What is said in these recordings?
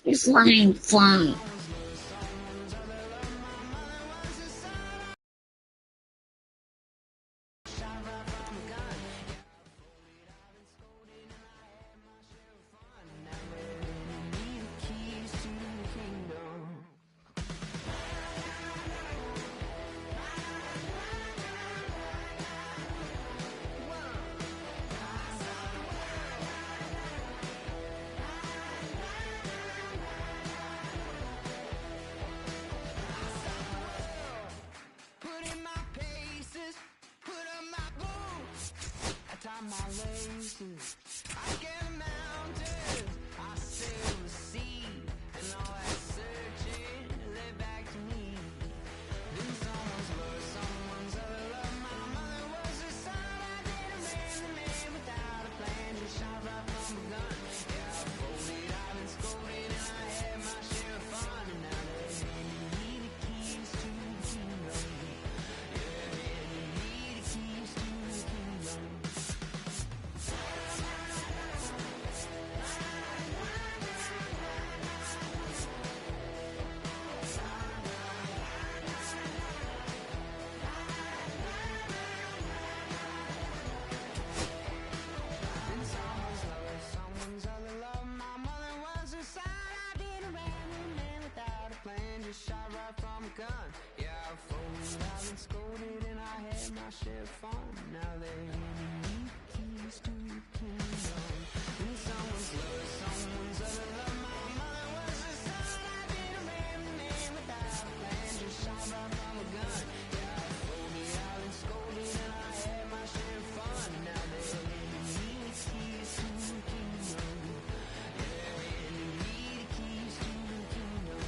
It's line fun. My laces, I scale the mountains, I sail the sea, and all that searching led back to me. Then someone's love, someone's other love. My mother was a son, I did a man without a plan, just shot right from a gun. Yeah, I folded, I've been scolded, and I had my share of fun. And now they hand me the keys to the kingdom. Yeah, handing me the keys to the kingdom. Shot right from a gun. Yeah, I folded, I've been scolded, and I had my share of fun. Now they're handing me keys to the kingdom. And someone's love, someone's other love. My mother was a son, I did a man without a plan. Just shot right from a gun. Yeah, I folded, I've been scolded, and I had my share of fun. Now they're handing me the keys to the kingdom. Yeah, they're handing me the keys to the kingdom.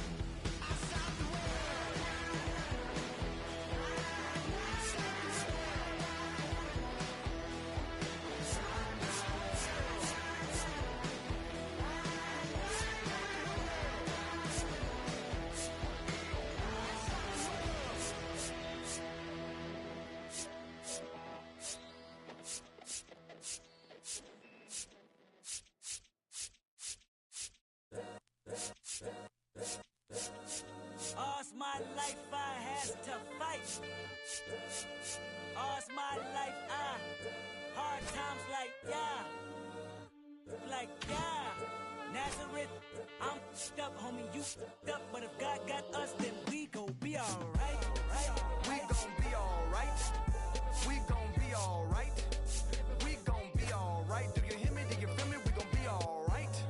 All's my life I has to fight. All's my life hard times like Nazareth, I'm f***ed up, homie, you f***ed up. But if God got us, then we gon' be alright. We gon' be alright. We gon' be alright. We gon' be alright. Do you hear me? Do you feel me? We gon' be alright.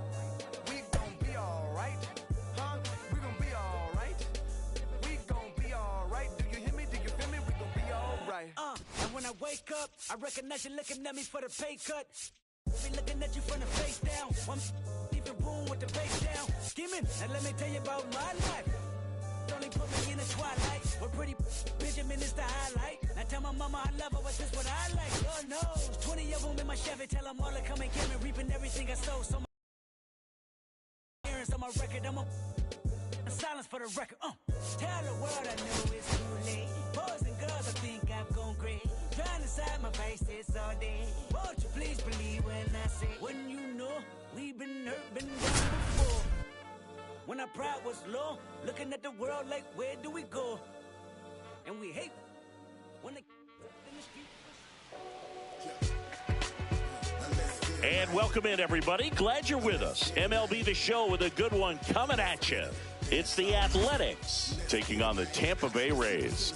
We gon' be alright. Huh? We gon' be alright. We gon' be alright. Do you hear me? Do you feel me? We gon' be alright. And when I wake up, I recognize you looking at me for the pay cut. Be looking at you from the face down. One even room with the face down. Skimming, and let me tell you about my life. Only put me in the twilight. But pretty Benjamin is the highlight. I tell my mama I love her, but this what I like. Lord knows, 20 of them in my Chevy. Tell them all to come and get me, reaping everything I sow. So my earrings on my record, I'm a silence for the record. Tell the world I know it's too late. Boys and girls, I think I've gone crazy. Trying to side my face, it's all day. Won't you please believe when I say, when you know we've been hurt, been down before. When our pride was low, looking at the world like, where do we go? And we hate when they in the street. And welcome in, everybody. Glad you're with us. MLB The Show with a good one coming at you. It's the Athletics taking on the Tampa Bay Rays.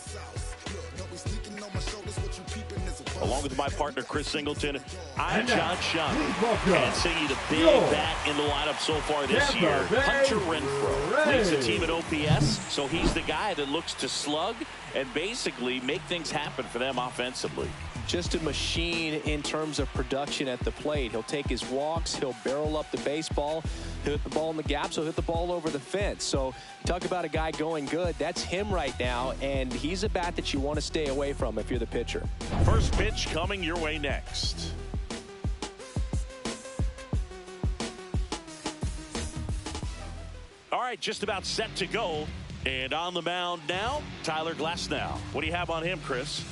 Along with my partner, Chris Singleton, I'm John Shunt. And singing the big bat in the lineup so far this year, Hunter Renfroe leads the team at OPS, so he's the guy that looks to slug and basically make things happen for them offensively. Just a machine in terms of production at the plate. He'll take his walks, he'll barrel up the baseball, he'll hit the ball in the gaps, he'll hit the ball over the fence. So talk about a guy going good. That's him right now, and he's a bat that you want to stay away from if you're the pitcher. First pitch coming your way next. All right, just about set to go. And on the mound now, Tyler Glasnow. What do you have on him, Chris?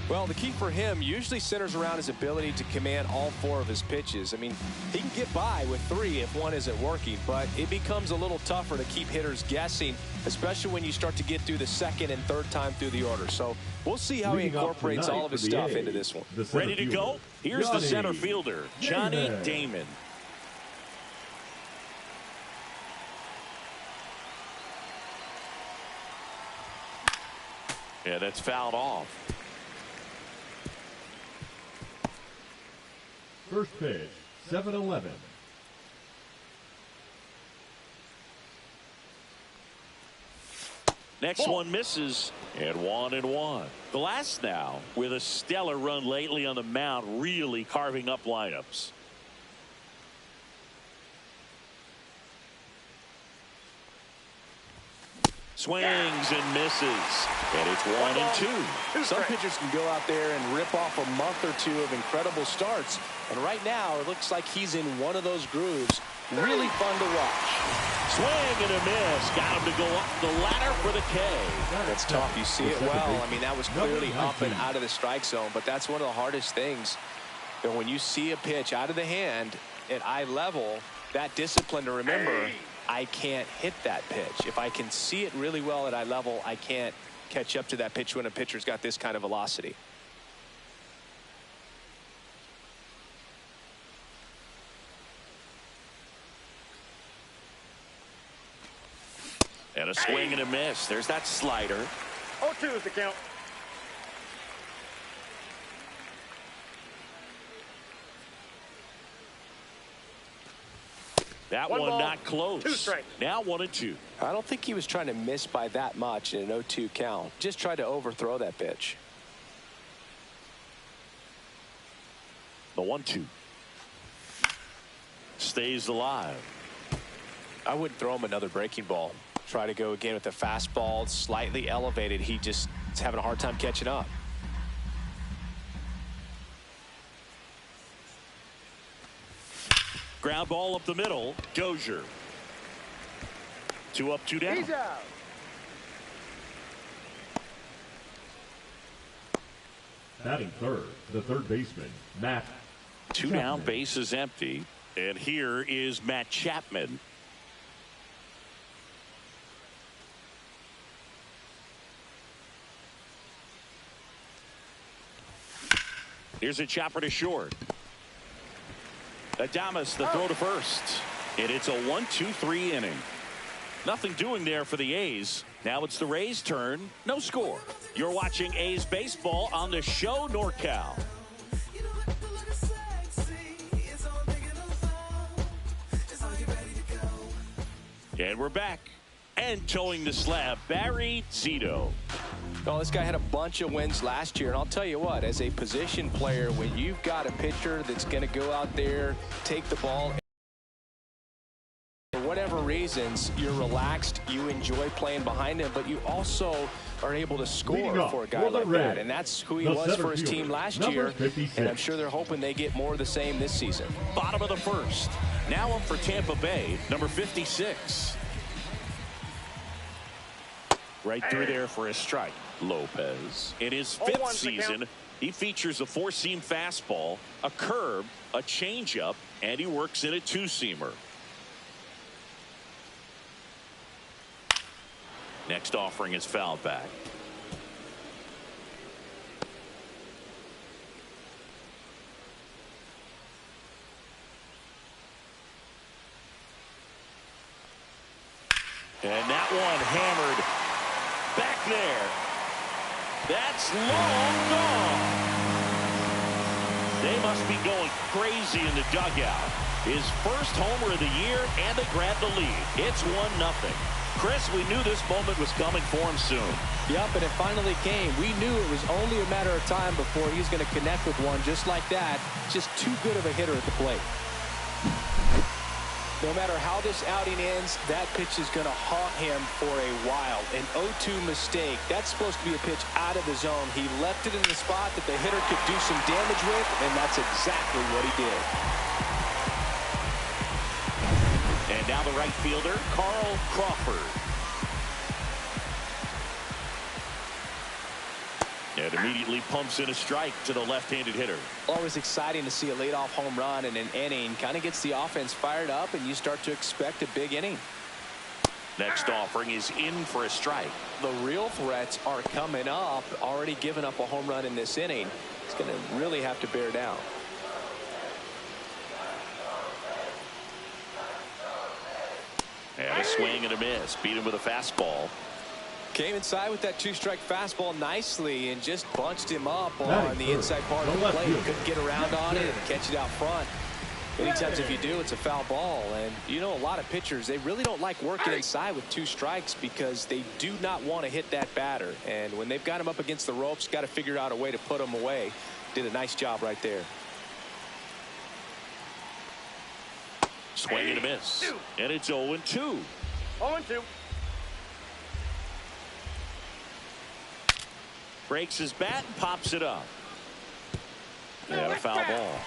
Well, the key for him usually centers around his ability to command all 4 of his pitches. I mean, he can get by with 3 if one isn't working, but it becomes a little tougher to keep hitters guessing, especially when you start to get through the 2nd and 3rd time through the order. So we'll see how he incorporates all of his stuff into this one. Ready to go? Here's the center fielder, Johnny Damon. Yeah, that's fouled off. First pitch, 7-11. Next one misses, and 1-1. Glass now with a stellar run lately on the mound, really carving up lineups. Swings and misses, and it's 1-2. Some pitchers can go out there and rip off a month or 2 of incredible starts, and right now it looks like he's in one of those grooves. Really fun to watch. Swing and a miss. Got him to go up the ladder for the K. That's tough. You see it well. I mean, that was clearly up and out of the strike zone, but that's one of the hardest things. And when you see a pitch out of the hand at eye level, that discipline to remember, I can't hit that pitch. If I can see it really well at eye level, I can't catch up to that pitch when a pitcher's got this kind of velocity. And a swing and a miss. There's that slider. 0-2 is the count. That one not close. 2 strikes. Now 1-2. I don't think he was trying to miss by that much in an 0-2 count. Just tried to overthrow that pitch. The 1-2. Stays alive. I wouldn't throw him another breaking ball. Try to go again with the fastball, slightly elevated. He just is having a hard time catching up. Ground ball up the middle. Dozier. 2 up, 2 down. He's out. Batting third, the third baseman, Matt 2 down, base is empty. And here is Matt Chapman. Here's a chopper to short. Adames, the throw to first. And it's a 1-2-3 inning. Nothing doing there for the A's. Now it's the Rays' turn. No score. You're watching A's baseball on the show NorCal. And we're back. And towing the slab, Barry Zito. Well, this guy had a bunch of wins last year, and I'll tell you what, as a position player, when you've got a pitcher that's going to go out there, take the ball, for whatever reasons, you're relaxed, you enjoy playing behind him, but you also are able to score for a guy like that, and that's who he was for his team last year, and I'm sure they're hoping they get more of the same this season. Bottom of the first. Now up for Tampa Bay, number 56. Right through there for a strike. Lopez. In his 5th season, he features a 4-seam fastball, a curve, a changeup, and he works in a 2-seamer. Next offering is fouled back. And that one hammered back there. That's long gone. They must be going crazy in the dugout. His first homer of the year, and they grab the lead. It's 1-0. Chris, we knew this moment was coming for him soon. Yep, and it finally came. We knew it was only a matter of time before he was going to connect with one just like that. Just too good of a hitter at the plate. No matter how this outing ends, that pitch is going to haunt him for a while. An 0-2 mistake. That's supposed to be a pitch out of the zone. He left it in the spot that the hitter could do some damage with, and that's exactly what he did. And now the right fielder, Carl Crawford. And a Immediately pumps in a strike to the left-handed hitter. Always exciting to see a leadoff home run in an inning. Kind of gets the offense fired up, and you start to expect a big inning. Next offering is in for a strike. The real threats are coming up. Already given up a home run in this inning. It's going to really have to bear down. And a swing and a miss. Beat him with a fastball. Came inside with that two-strike fastball nicely and just bunched him up on the inside part of the plate. Couldn't get around on it and catch it out front. Many times if you do, it's a foul ball. And you know, a lot of pitchers, they really don't like working inside with two strikes because they do not want to hit that batter. And when they've got him up against the ropes, got to figure out a way to put him away. Did a nice job right there. Swing and a miss. And it's 0-2. 0-2. Breaks his bat and pops it up. And a foul ball.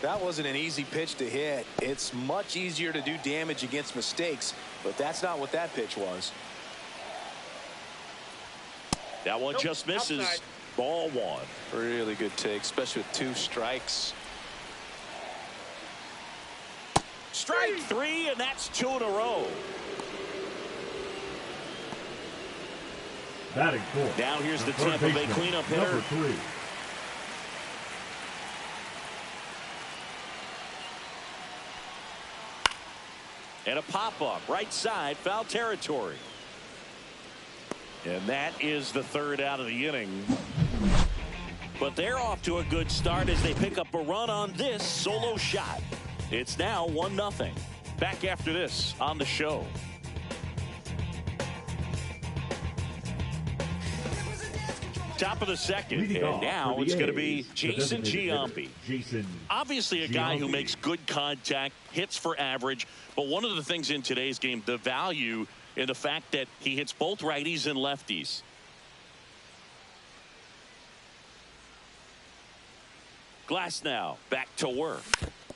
That wasn't an easy pitch to hit. It's much easier to do damage against mistakes, but that's not what that pitch was. That one just misses. Outside. Ball one. Really good take, especially with two strikes. Strike three, and that's 2 in a row. Batting fourth. Now here's the third Tampa Bay baseman, cleanup hitter. number 3. And a pop-up, right side, foul territory. And that is the third out of the inning. But they're off to a good start as they pick up a run on this solo shot. It's now 1-0. Back after this on the show. Top of the second, and now it's going to be Jason Giambi. Obviously a guy who makes good contact, hits for average, but one of the things in today's game, the value in the fact that he hits both righties and lefties. Glass now back to work.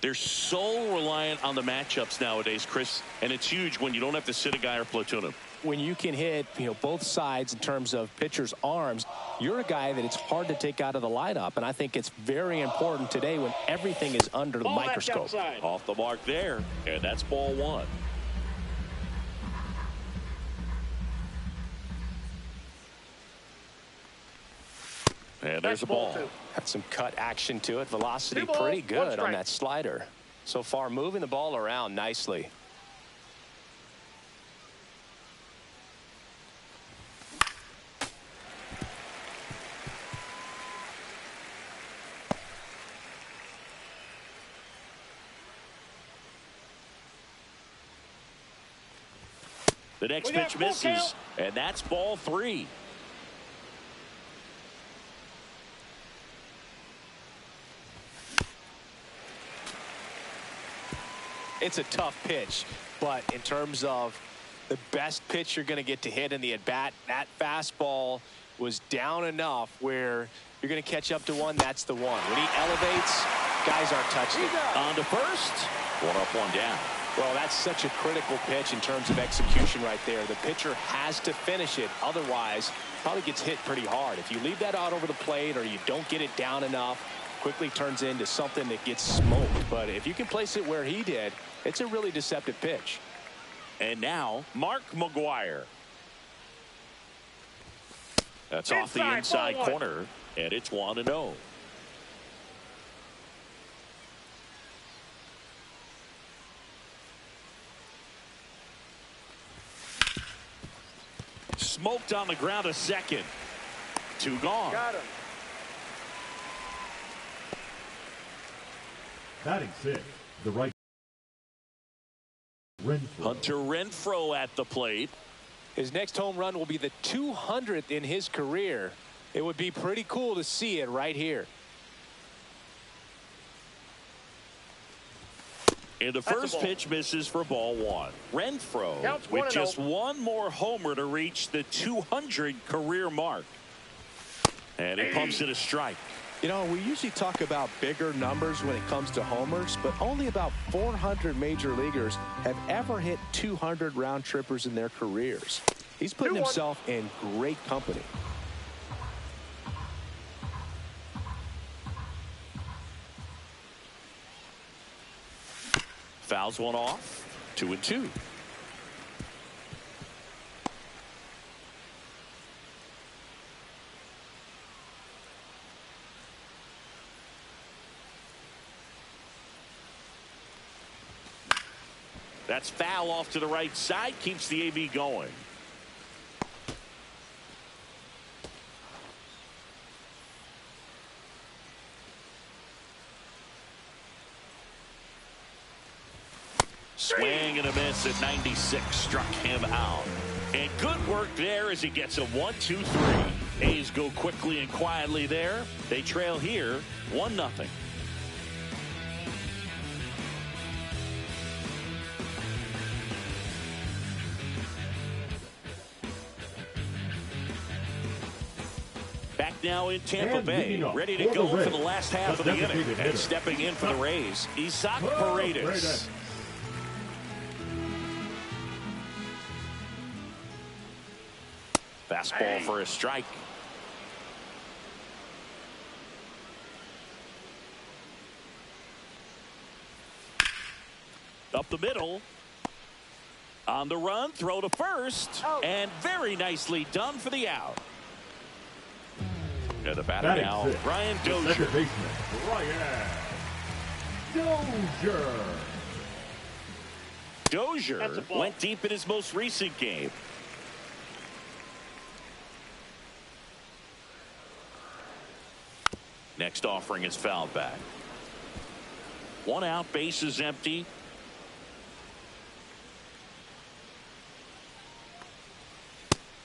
They're so reliant on the matchups nowadays, Chris, and it's huge when you don't have to sit a guy or platoon him. When you can hit, both sides in terms of pitchers' arms, you're a guy that it's hard to take out of the lineup, and I think it's very important today when everything is under the microscope. Off the mark there, and that's ball one. And there's a ball. Had some cut action to it. Velocity pretty good on that slider. So far, moving the ball around nicely. The next pitch misses, and that's ball three. It's a tough pitch, but in terms of the best pitch you're going to get to hit in the at-bat, that fastball was down enough where you're going to catch up to one. That's the one. When he elevates, guys aren't touching it. On to first. One up, one down. Well, that's such a critical pitch in terms of execution right there. The pitcher has to finish it. Otherwise, probably gets hit pretty hard. If you leave that out over the plate or you don't get it down enough, quickly turns into something that gets smoked. But if you can place it where he did, it's a really deceptive pitch. And now, Mark McGuire. That's off the inside corner, and it's 1-0. Smoked on the ground a second. 2 gone. Got him. Batting sixth, the right. Renfroe. Hunter Renfroe at the plate. His next home run will be the 200th in his career. It would be pretty cool to see it right here. And the first pitch misses for ball one. Renfroe with just one more homer to reach the 200 career mark. And he pumps in a strike. You know, we usually talk about bigger numbers when it comes to homers, but only about 400 major leaguers have ever hit 200 round trippers in their careers. He's putting himself in great company. Fouls one off. 2-2. That's foul off to the right side. Keeps the AV going. Swing and a miss at 96. Struck him out. And good work there as he gets a 1-2-3. A's go quickly and quietly there. They trail here 1-0. Back now in Tampa Bay, ready to go for the last half of the inning. And stepping in for the Rays, Isaac Paredes. Fastball for a strike. Up the middle. On the run, throw to first. And very nicely done for the out. And the batter now, Brian Dozier. Dozier went deep in his most recent game. Next offering is fouled back. One out, base is empty.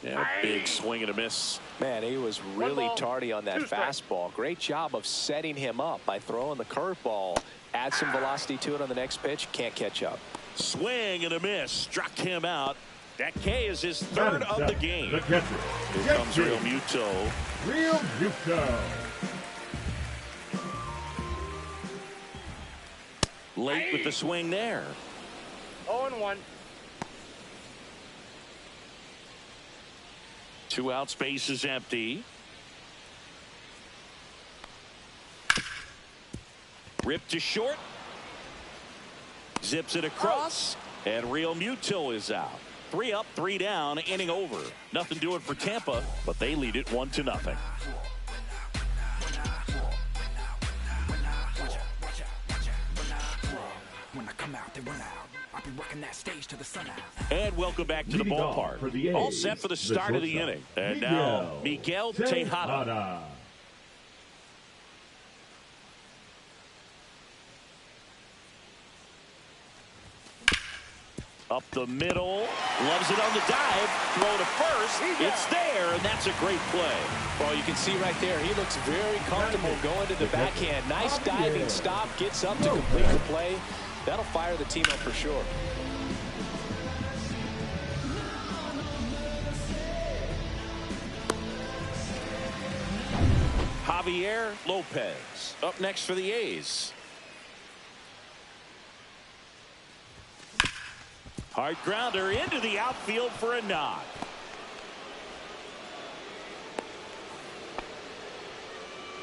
Yeah, big swing and a miss. Man, he was really tardy on that fastball. Great job of setting him up by throwing the curveball. Add some velocity to it on the next pitch. Can't catch up. Swing and a miss. Struck him out. That K is his third of the game. The catcher. Here comes Real Muto. Real Muto. Late with the swing there. 0-1. 2 out, space is empty. Ripped to short. Zips it across. And Real Muto is out. 3 up, 3 down, inning over. Nothing doing for Tampa, but they lead it 1-0. When I come out, they run out. I'll be working that stage to the sun out. And welcome back to the ballpark. All set for the start of the inning. And now, Miguel Tejada. Up the middle, loves it on the dive, throw to first, it's there, and that's a great play. Well, you can see right there, he looks very comfortable going to the backhand. Nice diving stop, gets up to complete the play. That'll fire the team up for sure. Javier Lopez up next for the A's. Hard grounder into the outfield for a knock.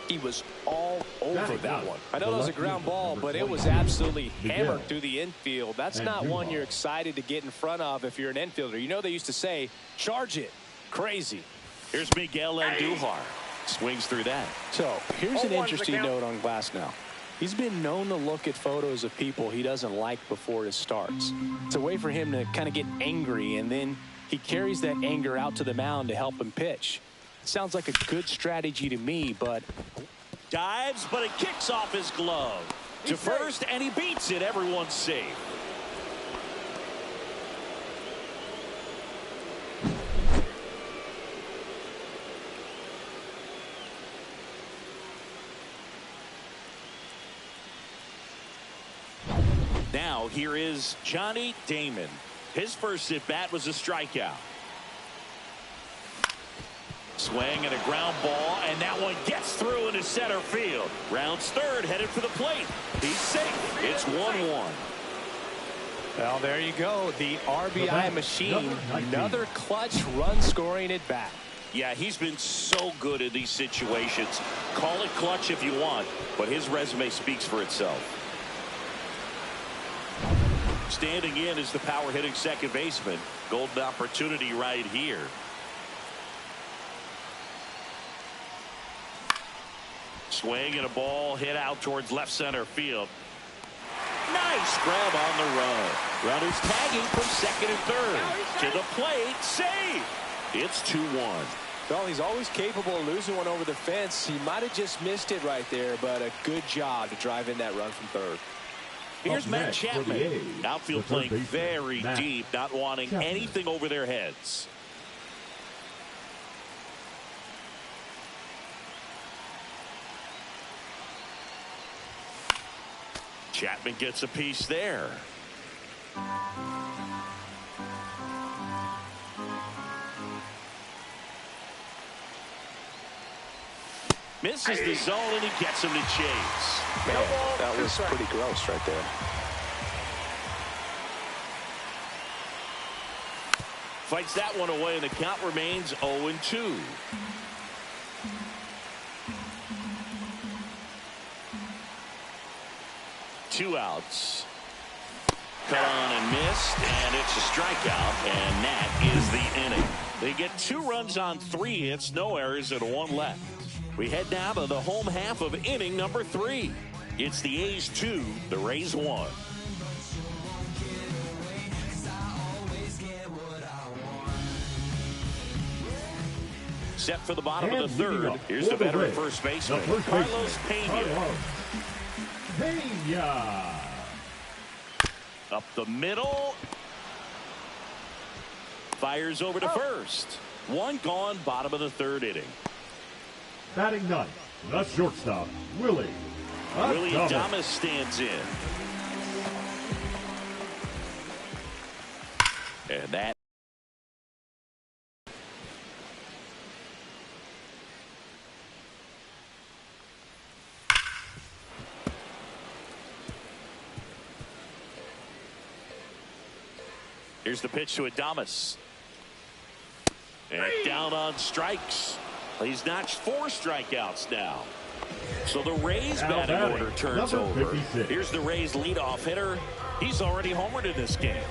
He was all over that one. I know that was a ground ball, but it was absolutely hammered through the infield. That's not one you're excited to get in front of if you're an infielder. You know, they used to say, charge it. Crazy. Here's Miguel Andujar. Swings through that. So here's an interesting note on Glasnow. He's been known to look at photos of people he doesn't like before it starts. It's a way for him to kind of get angry, and then he carries that anger out to the mound to help him pitch. It sounds like a good strategy to me, but... Dives, but it kicks off his glove. To first, and he beats it. Everyone's safe. Now, here is Johnny Damon. His first at-bat was a strikeout. Swing and a ground ball, and that one gets through into center field. Rounds third, headed for the plate. He's safe. It's 1-1. Well, there you go. The RBI machine. Another clutch run scoring at bat. Yeah, he's been so good in these situations. Call it clutch if you want, but his resume speaks for itself. Standing in is the power hitting second baseman. Golden opportunity right here. Swing and a ball hit out towards left center field. Nice grab on the run. Runners tagging from second and third. To the plate, save. It's 2-1. Well, he's always capable of losing one over the fence. He might have just missed it right there, but a good job to drive in that run from third. Here's Matt Chapman. Outfield playing very deep, not wanting anything over their heads. Chapman gets a piece there. Misses the zone, and he gets him to chase. Man, that was pretty gross right there. Fights that one away, and the count remains 0-2. Two outs. Cut on and missed, and it's a strikeout, and that is the inning. They get 2 runs on 3 hits, no errors, and 1 left. We head now to the home half of inning number 3. It's the A's 2, the Rays 1. Set for the bottom of the third. Here's the veteran first baseman, Carlos Pena. Up the middle. Fires over to first. 1 gone, bottom of the third inning. Batting ninth, the shortstop, Willie Adames stands in. And that. Here's the pitch to Adames. And down on strikes. He's notched 4 strikeouts now. So the Rays batting order turns over. Here's the Rays leadoff hitter. He's already homered in this game.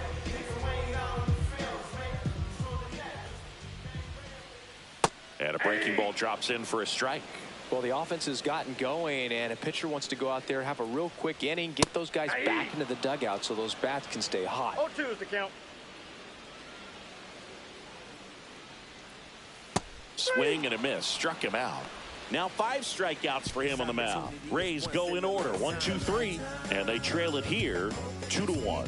And a breaking ball drops in for a strike. Well, the offense has gotten going, and a pitcher wants to go out there, have a real quick inning, get those guys back into the dugout so those bats can stay hot. 0-2 is the count. Swing and a miss. Struck him out. Now 5 strikeouts for him on the mound. Rays go in order. 1, 2, 3. And they trail it here 2-1.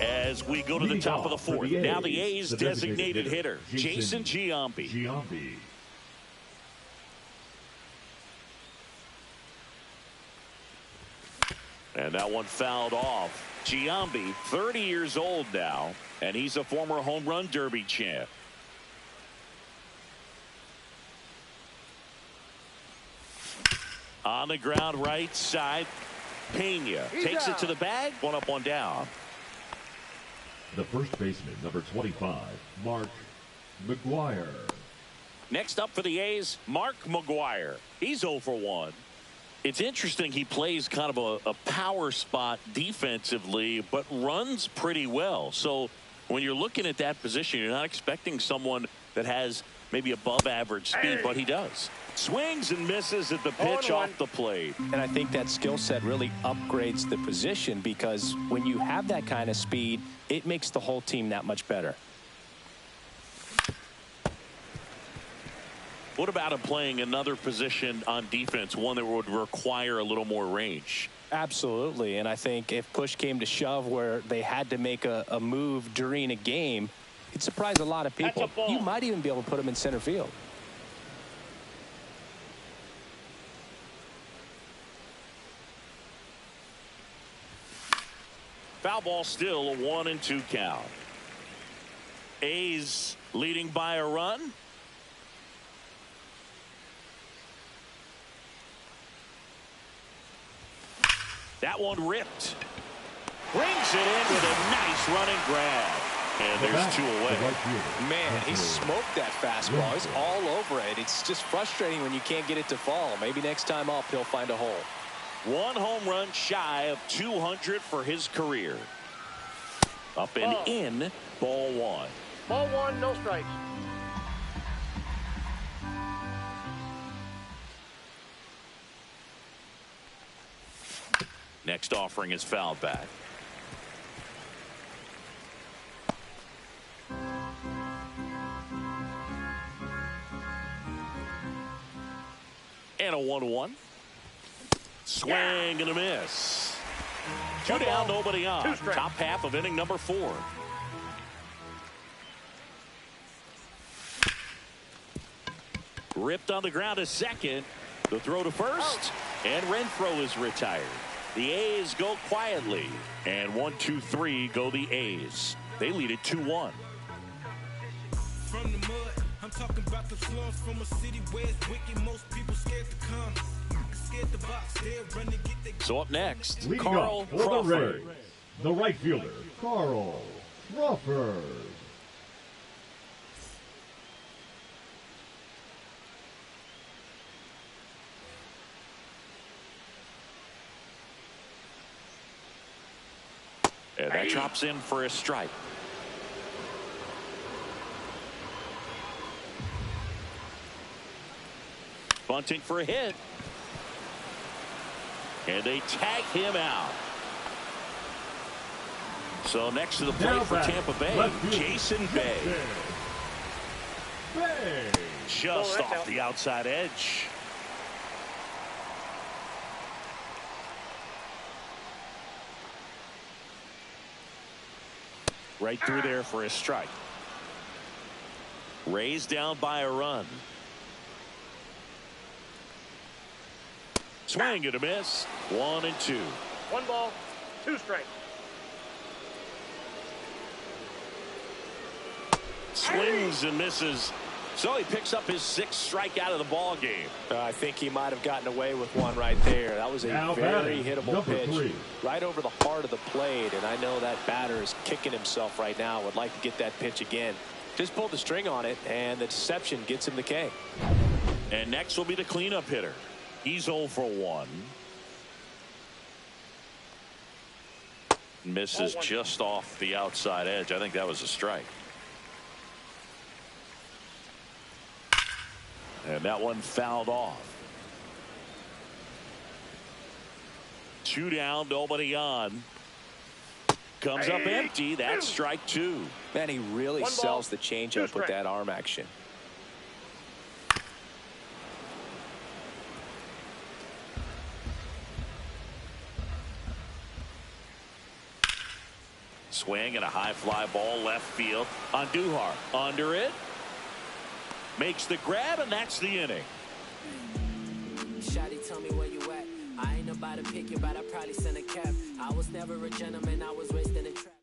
As we go to the top of the 4th. Now the A's designated hitter, Jason Giambi. And that one fouled off. Giambi, 30 years old now. And he's a former home run derby champ. On the ground right side, Pena takes it to the bag. 1 up, 1 down. The first baseman, number 25, Mark McGwire. Next up for the A's, Mark McGwire. He's 0 for 1. It's interesting, he plays kind of a power spot defensively, but runs pretty well. So when you're looking at that position, you're not expecting someone that has maybe above average speed, but he does. Swings and misses at the pitch off the plate. And I think that skill set really upgrades the position, because when you have that kind of speed, it makes the whole team that much better. What about him playing another position on defense, one that would require a little more range? Absolutely. And I think if push came to shove where they had to make a move during a game, it'd surprise a lot of people. You might even be able to put him in center field. Foul ball, still a 1-2 count. A's leading by a run. That one ripped. Brings it in with a nice running grab. And there's 2 away. Man, he smoked that fastball. He's all over it. It's just frustrating when you can't get it to fall. Maybe next time up he'll find a hole. 1 home run shy of 200 for his career. Up and in, ball 1. Ball 1, no strikes. Next offering is fouled back. And a 1-1. Swing and a miss. 2 down, nobody on. Top half of inning number 4. Ripped on the ground to second. The throw to first. And Renfroe is retired. The A's go quietly. And 1-2-3 go the A's. They lead it 2-1. From the mud, I'm talking about the slums from a city where it's wicked. Most people scared to come. Scared to box. They're running, get the... So up next, Leading Carl up for the Crawford. Rays, the right fielder, Carl Crawford. And that drops in for a strike. Bunting for a hit. And they tag him out. So next to the plate for Tampa Bay, Jason Bay. Just off the outside edge. Right through there for a strike. Rays down by a run. Swing and a miss. 1-2. 1 ball, 2 strikes. Swings and misses. So he picks up his 6th strikeout of the ball game. I think he might have gotten away with one right there. That was a very hittable pitch. 3. Right over the heart of the plate. And I know that batter is kicking himself right now. Would like to get that pitch again. Just pulled the string on it, and the deception gets him the K. And next will be the cleanup hitter. He's 0 for 1. Misses just off the outside edge. I think that was a strike. And that one fouled off. 2 down, nobody on. Comes up empty. That's strike 2. Man, he really sells the changeup with that arm action. Swing and a high fly ball left field on Duhar. Under it. Makes the grab, and that's the inning. Shawty, tell me where you at. I ain't about to pick you, but I probably sent a cab. I was never a gentleman. I was raised in a trap.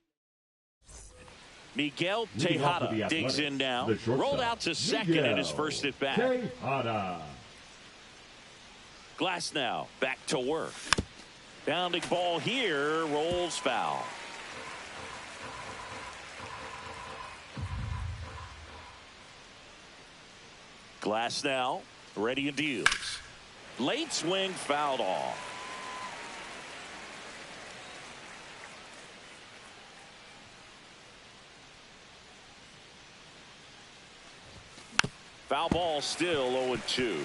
Miguel Tejada digs in now. Rolled out to second in his first at bat. Tejada. Glass now back to work. Bounding ball here, rolls foul. Glass now ready and deals. Late swing fouled off. Foul ball still 0-2.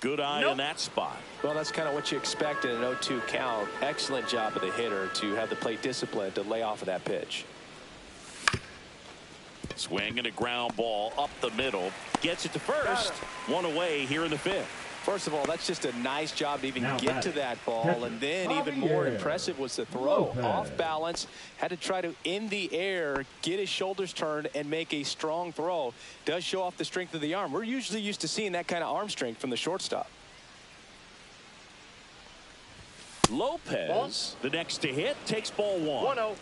Good eye in that spot. Well, that's kind of what you expect in an 0-2 count. Excellent job of the hitter to have the plate discipline to lay off of that pitch. Swing and a ground ball up the middle. Gets it to first. 1 away here in the 5th. First of all, that's just a nice job to even Now get to that ball. And then even more impressive was the throw. Off balance, had to try to, in the air, get his shoulders turned and make a strong throw. Does show off the strength of the arm. We're usually used to seeing that kind of arm strength from the shortstop. Lopez, the next to hit, takes ball one. 1-0.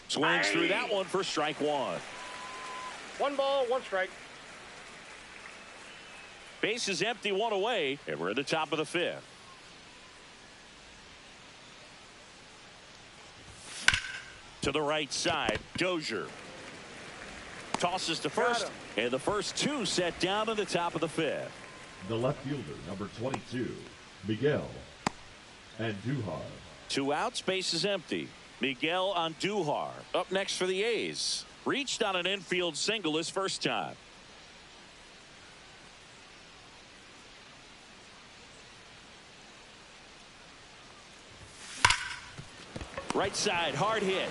Swings through that one for strike one. 1 ball, 1 strike. Base is empty, 1 away, and we're at the top of the 5th. To the right side, Dozier tosses to first, and the first 2 set down to the top of the 5th. The left fielder, number 22, Miguel Andujar. 2 outs, base is empty. Miguel Andujar up next for the A's. Reached on an infield single his first time. Right side, hard hit.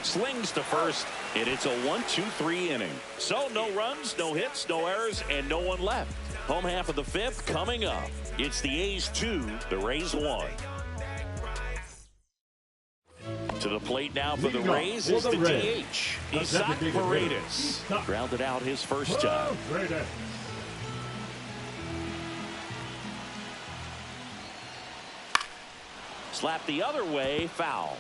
Slings to first, and it's a 1-2-3 inning. So no runs, no hits, no errors, and no one left. Home half of the 5th coming up. It's the A's 2, the Rays 1. To the plate now for the Rays is the DH, Isaac Paredes. Grounded out his first time. Slap the other way, foul.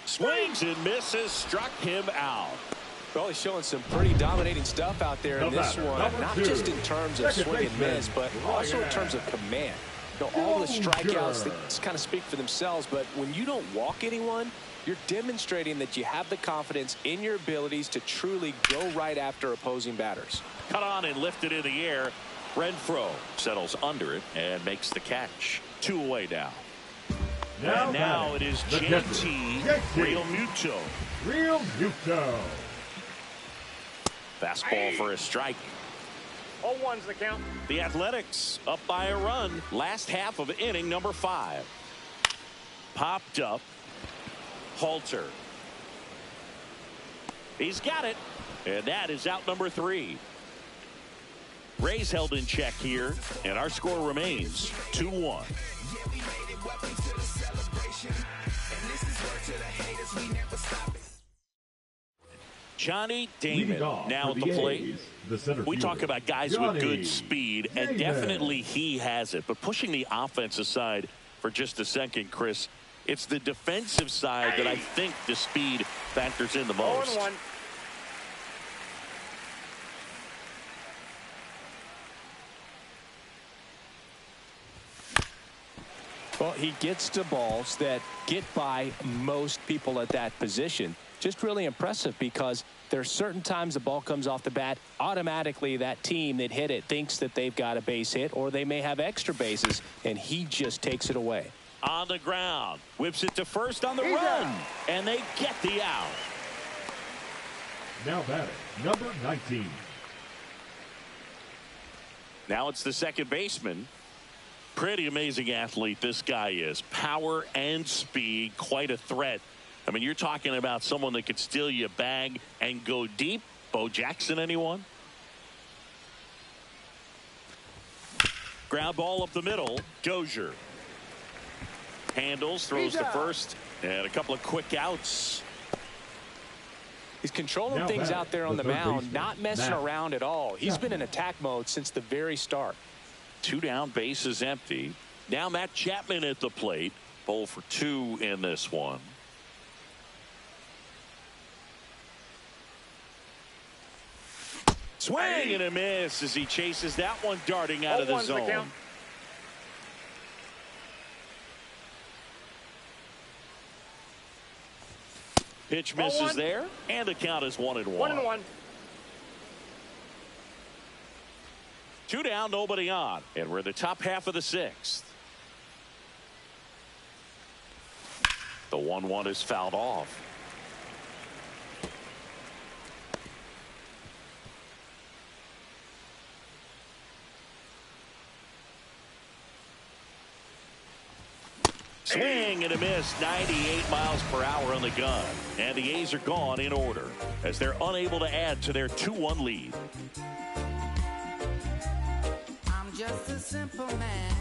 Swings and misses, struck him out. Well, he's showing some pretty dominating stuff out there in this one. Not just in terms of swing and miss, but also in terms of command. You know, all the strikeouts that kind of speak for themselves, but when you don't walk anyone, you're demonstrating that you have the confidence in your abilities to truly go right after opposing batters. Cut on and lifted in the air. Renfroe settles under it and makes the catch. 2 away now. And now it is JT Realmuto. Fastball for a strike. 0-1's the count. The Athletics up by a run. Last half of inning number 5. Popped up. Halter. He's got it. And that is out number 3. Rays held in check here. And our score remains 2-1. Johnny Damon now at the plate. We talk about guys with good speed, and definitely he has it. But pushing the offense aside for just a second, Chris, it's the defensive side that I think the speed factors in the most. 0-1. Well, he gets to balls that get by most people at that position. Just really impressive because there are certain times the ball comes off the bat, automatically that team that hit it thinks that they've got a base hit or they may have extra bases, and he just takes it away. On the ground, whips it to first on the run, and they get the out. Now batting, number 19. Now it's the second baseman. Pretty amazing athlete this guy is. Power and speed, quite a threat. I mean, you're talking about someone that could steal your bag and go deep. Bo Jackson, anyone? Ground ball up the middle. Dozier handles, throws to first, and a couple of quick outs. He's controlling things out there on the mound, not messing around at all. He's been in attack mode since the very start. 2 down, base is empty. Now Matt Chapman at the plate. 0 for 2 in this one. Swing and a miss as he chases that one darting out of the zone. Pitch misses there, and the count is 1-1. 1-1. 2 down, nobody on, and we're in the top half of the 6th. The 1-1 is fouled off. Swing and a miss, 98 miles per hour on the gun. And the A's are gone in order as they're unable to add to their 2-1 lead. I'm just a simple man.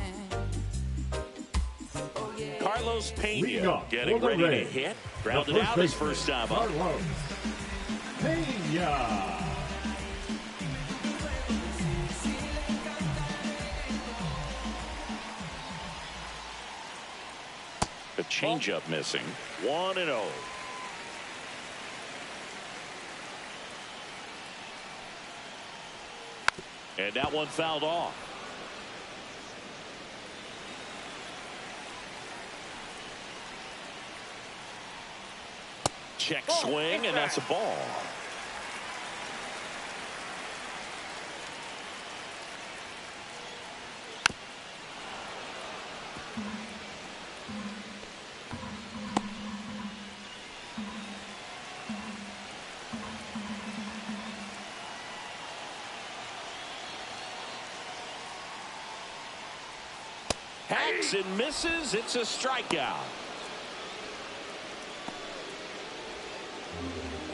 Oh, yeah. Carlos Pena getting ready to hit. Grounded out his first time up. Carlos Pena. The changeup missing. 1-0. And that one fouled off. Check swing, and that's a ball. Hacks and misses. It's a strikeout.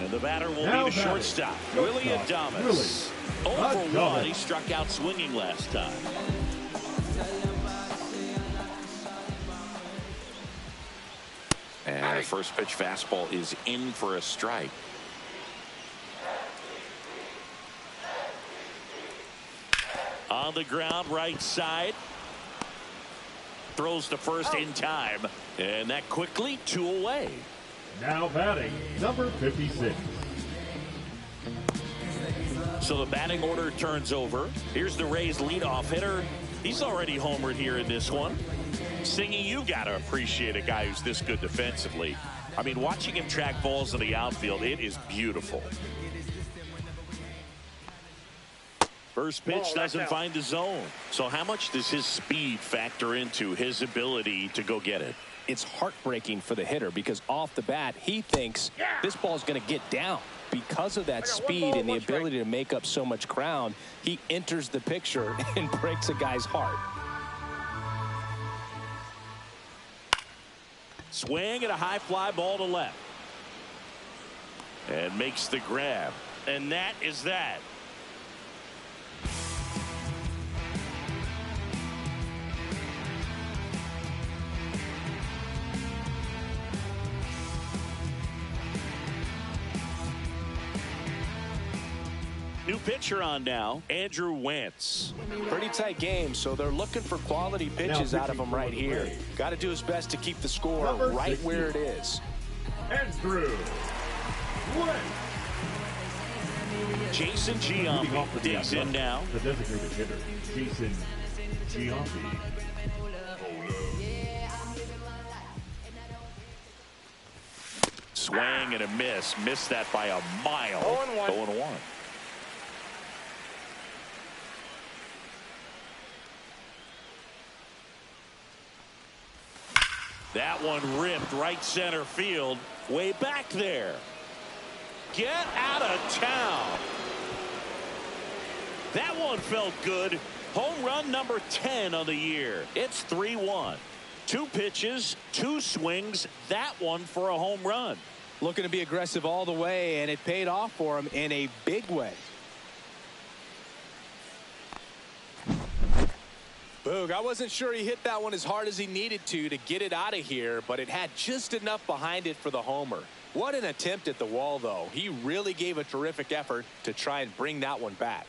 And the batter will be the shortstop, Willie Adames. 0 for 1. He struck out swinging last time. And the first pitch fastball is in for a strike. On the ground, right side. Throws to first in time. And that quickly 2 away. Now batting, number 56. So the batting order turns over. Here's the Rays leadoff hitter. He's already homered here in this one. Singy, you got to appreciate a guy who's this good defensively. I mean, watching him track balls in the outfield, it is beautiful. First pitch doesn't find the zone. So how much does his speed factor into his ability to go get it? It's heartbreaking for the hitter because off the bat, he thinks this ball is going to get down. Because of that speed and the ability to make up so much ground, he enters the picture and breaks a guy's heart. Swing and a high fly ball to left. And makes the grab. And that is that. New pitcher on now, Andrew Wentz. Pretty tight game, so they're looking for quality pitches out of him right here. Got to do his best to keep the score right where it is. Andrew Wentz. Jason Giambi digs in now. The designated hitter, Jason Giambi. Swing and a miss. Missed that by a mile. 0-1. That one ripped right center field. Way back there. Get out of town. That one felt good. Home run number 10 on the year. It's 3-1. 2 pitches, 2 swings. That one for a home run. Looking to be aggressive all the way, and it paid off for him in a big way. Boog, I wasn't sure he hit that one as hard as he needed to get it out of here, but it had just enough behind it for the homer. What an attempt at the wall, though. He really gave a terrific effort to try and bring that one back.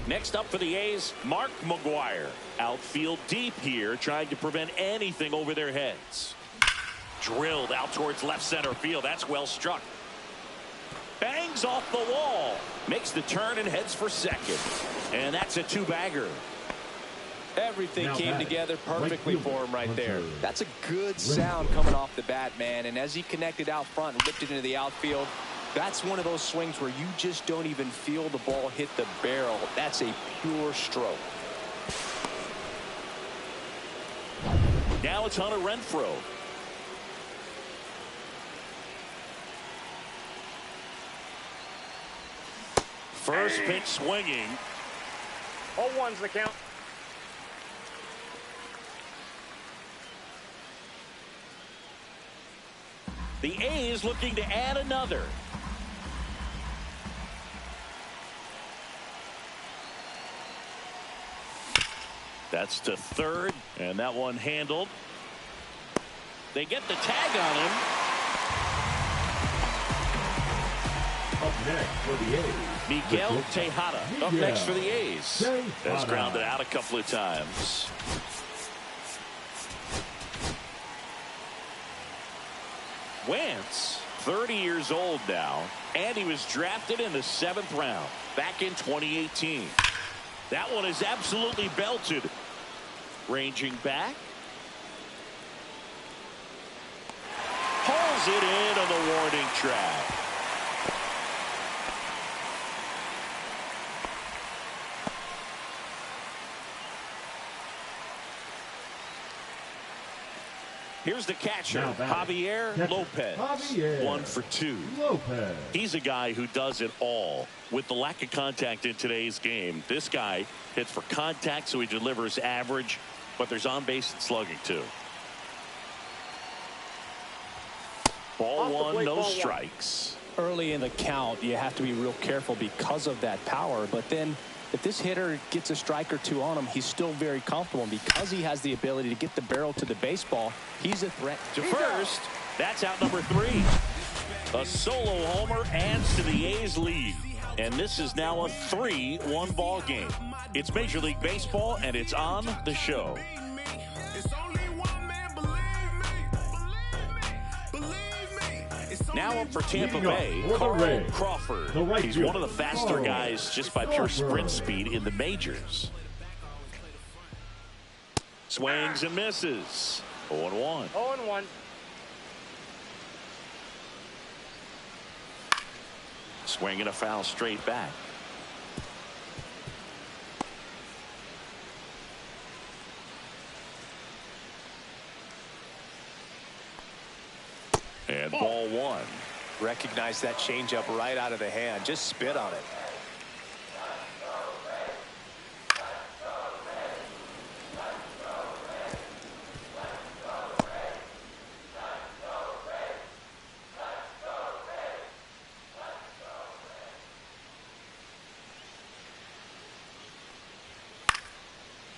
Next up for the A's, Mark McGwire. Outfield deep here, trying to prevent anything over their heads. Drilled out towards left center field. That's well struck. Bangs off the wall. Makes the turn and heads for second. And that's a 2-bagger. Everything came together perfectly for him right there. That's a good sound coming off the bat, man. And as he connected out front and lifted into the outfield, That's one of those swings where you just don't even feel the ball hit the barrel. That's a pure stroke. Now it's Hunter Renfroe. First pitch swinging. 0-1's the count. The A's looking to add another. That's to third, and that one handled. They get the tag on him. Up next for the A's, Miguel Tejada up next for the A's. Has grounded out a couple of times. Wentz, 30 years old now, and he was drafted in the 7th round back in 2018. That one is absolutely belted. Ranging back. Pulls it in on the warning track. Here's the catcher, Javier Lopez. 1 for 2. He's a guy who does it all. With the lack of contact in today's game, this guy hits for contact, so he delivers average, but there's on base and slugging too. Ball one, no strikes. Early in the count, you have to be real careful because of that power, but then if this hitter gets a strike or two on him, he's still very comfortable. And because he has the ability to get the barrel to the baseball, he's a threat. To first, that's out number 3. A solo homer adds to the A's lead. And this is now a 3-1 ball game. It's Major League Baseball, and it's on the show. Now up for Tampa Bay, Carl Crawford. He's one of the faster guys just by pure sprint speed in the majors. Swings and misses. 0-1. 0-1. Swing and a foul straight back. And ball 1. Recognize that changeup right out of the hand. Just spit on it.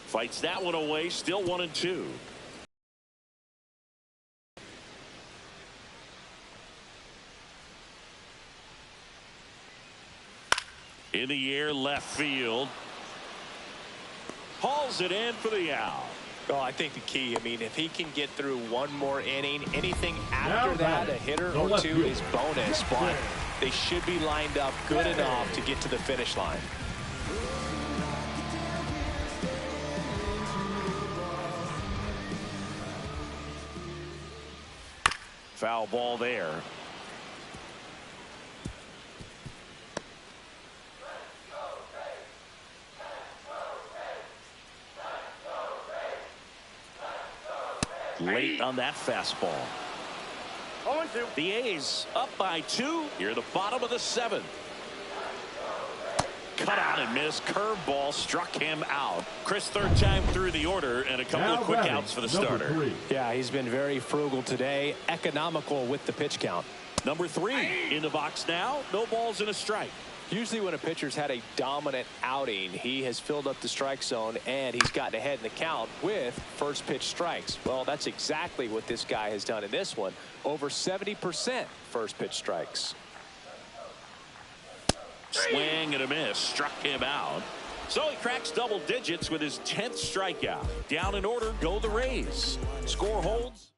Fights that one away. Still 1-2. In the air, left field. Hauls it in for the out. Oh, I think the key, I mean, if he can get through one more inning, anything after that, a hitter or two is bonus, but they should be lined up good enough to get to the finish line. Foul ball there. Late on that fastball. 0-2. The A's up by 2 here at the bottom of the 7th. Cut out and missed. Curveball struck him out. Chris, third time through the order, and a couple of quick outs for the starter. Yeah, he's been very frugal today. Economical with the pitch count. Number 3 in the box now. No balls and a strike. Usually when a pitcher's had a dominant outing, he has filled up the strike zone and he's gotten ahead in the count with first pitch strikes. Well, that's exactly what this guy has done in this one. Over 70% first pitch strikes. Swing and a miss. Struck him out. So he cracks double digits with his 10th strikeout. Down in order go the Rays. Score holds.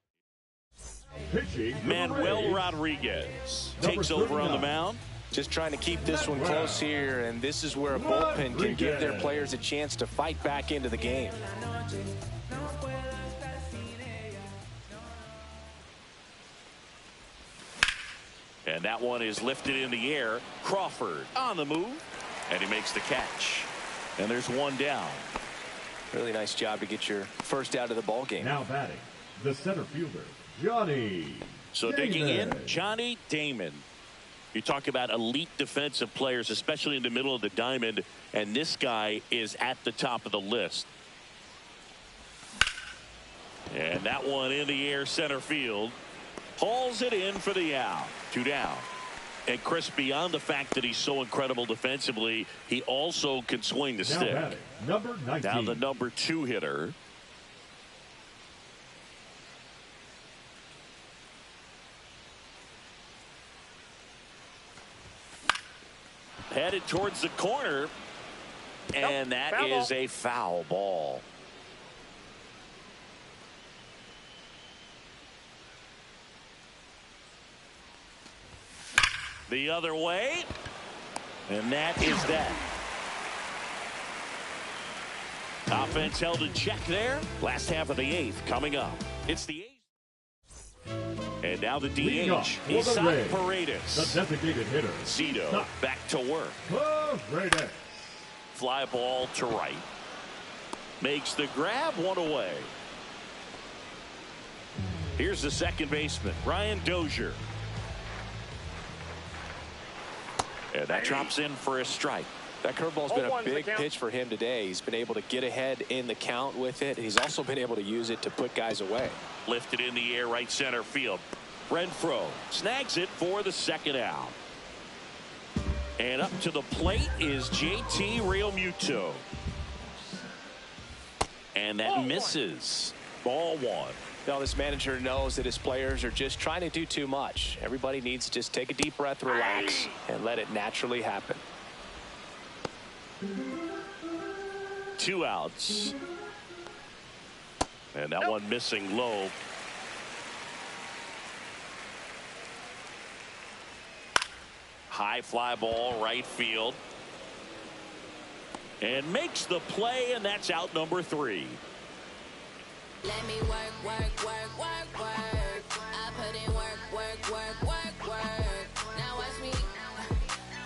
Manuel Rodriguez takes over on the mound. Just trying to keep this one close here, and this is where a bullpen can give their players a chance to fight back into the game. And that one is lifted in the air. Crawford on the move, and he makes the catch. And there's one down. Really nice job to get your first out of the ball game. Now batting, the center fielder, Johnny So Damon. digging in, Johnny Damon. You talk about elite defensive players, especially in the middle of the diamond, and this guy is at the top of the list. And that one in the air, center field. Hauls it in for the out. 2 down. And Chris, beyond the fact that he's so incredible defensively, he also can swing the stick. Batting, number 19. Now the number 2 hitter. Headed towards the corner, and that is a foul ball. The other way, and that is that. Offense held in check there. Last half of the 8th coming up. It's the 8th. And now the DH is Paredes. The designated hitter. Zito back to work. Paredes. Fly ball to right. Makes the grab, one away. Here's the second baseman, Ryan Dozier. And that drops in for a strike. That curveball's been a big pitch for him today. He's been able to get ahead in the count with it. He's also been able to use it to put guys away. Lifted in the air, right center field. Renfroe snags it for the second out. And up to the plate is JT Realmuto. And that misses. Ball 1. Now this manager knows that his players are just trying to do too much. Everybody needs to just take a deep breath, relax, and let it naturally happen. 2 outs. And that one missing low. High fly ball, right field. And makes the play, and that's out number 3. Let me work, work, work, work, work. I put in work, work, work, work, work. Now watch me,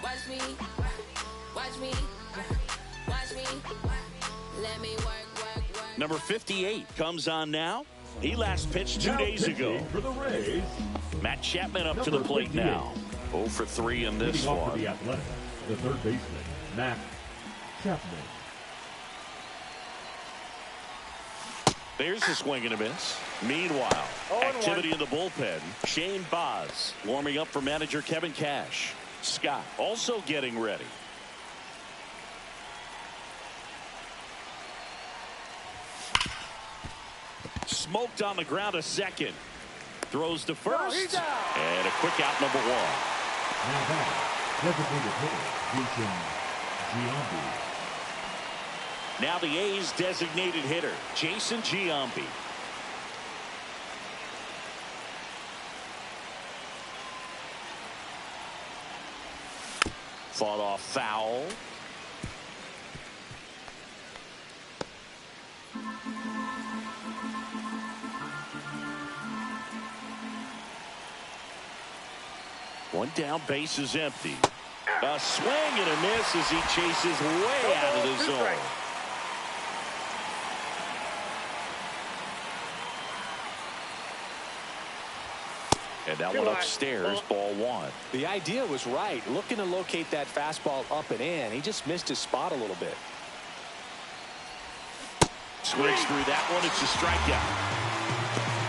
watch me, watch me, watch me. Let me work, work, work. Number 58 comes on now. He last pitched 2 days ago. For the Rays, Matt Chapman up to the plate now. 0 for 3 in this one. The Athletics, the third baseman, Matt Chapman. There's a swing and a miss. Meanwhile, activity in the bullpen. Shane Baz warming up for manager Kevin Cash. Scott also getting ready. Smoked on the ground a second. Throws to first. And a quick out, number 1. Now back, designated hitter, Jason Giambi. Now the A's designated hitter, Jason Giambi. Fought off foul. One down, base is empty. A swing and a miss as he chases way out of the zone. And that one upstairs, ball 1. The idea was right, looking to locate that fastball up and in. He just missed his spot a little bit. Swings through that one. It's a strikeout.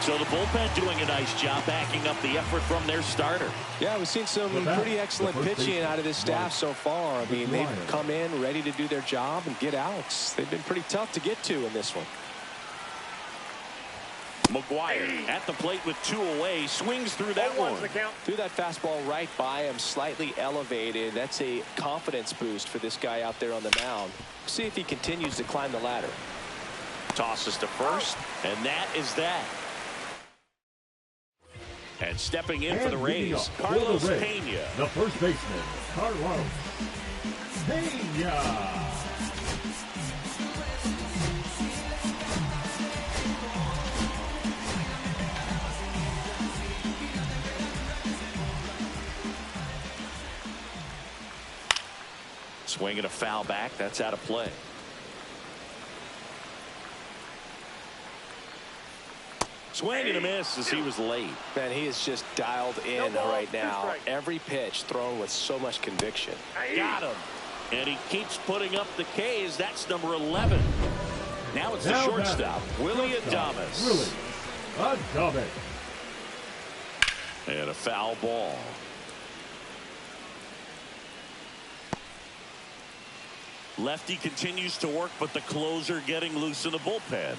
So the bullpen doing a nice job backing up the effort from their starter. Yeah, we've seen some pretty excellent pitching out of this staff so far. I mean, they've come in ready to do their job and get outs. They've been pretty tough to get to in this one. McGuire at the plate with 2 away, swings through that one. Threw that fastball right by him, slightly elevated. That's a confidence boost for this guy out there on the mound. See if he continues to climb the ladder. Tosses to first, and that is that. And stepping in for the Rays, Carlos Pena. The first baseman, Carlos Pena. Swing and a foul back. That's out of play. Swing and a miss as he was late. Man, he is just dialed in right now. Every pitch thrown with so much conviction. Got him. And he keeps putting up the K's. That's number 11. Now it's the shortstop, Willie Adames. And a foul ball. Lefty continues to work, but the closer getting loose in the bullpen.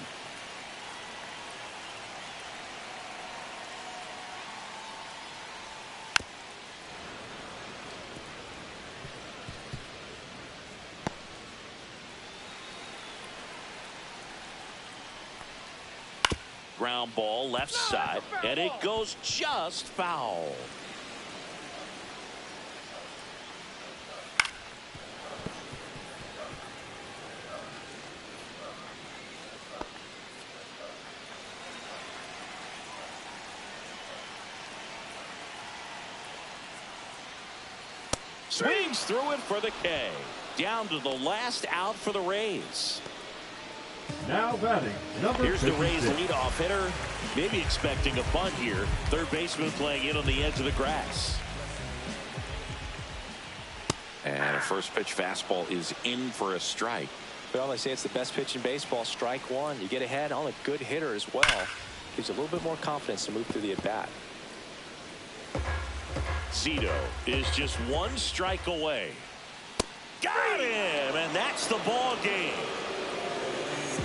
Ground ball left side, and it goes just foul. Swings through it for the K. Down to the last out for the Rays. Now batting, number Here's the 56. Rays leadoff hitter. Maybe expecting a bunt here. Third baseman playing in on the edge of the grass. And a first pitch fastball is in for a strike. Well, they say it's the best pitch in baseball. Strike one. You get ahead on a good hitter as well. Gives you a little bit more confidence to move through the at-bat. Zito is just one strike away. Got him, and that's the ball game.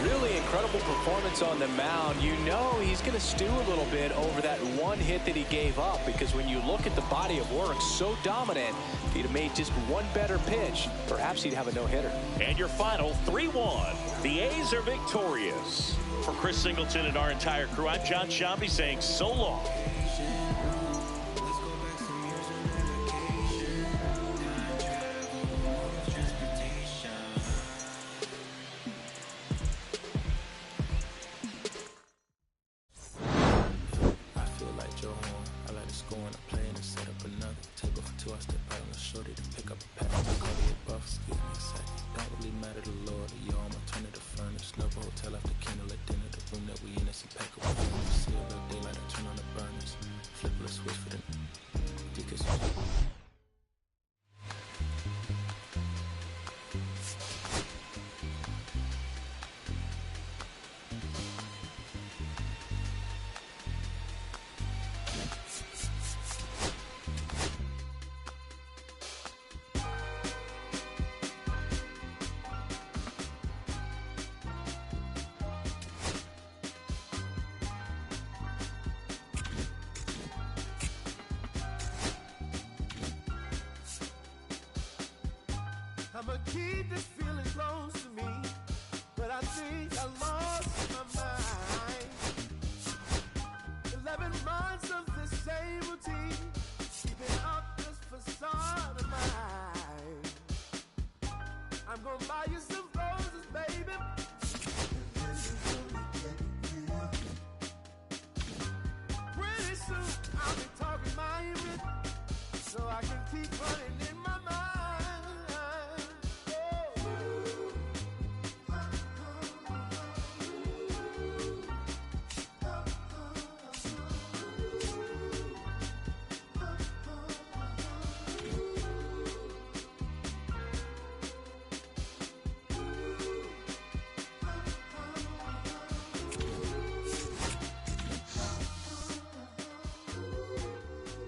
Really incredible performance on the mound. You know he's going to stew a little bit over that one hit that he gave up, because when you look at the body of work, so dominant, if he'd have made just one better pitch, perhaps he'd have a no-hitter. And your final 3-1. The A's are victorious. For Chris Singleton and our entire crew, I'm John Shambi saying so long. I'ma keep this feeling close.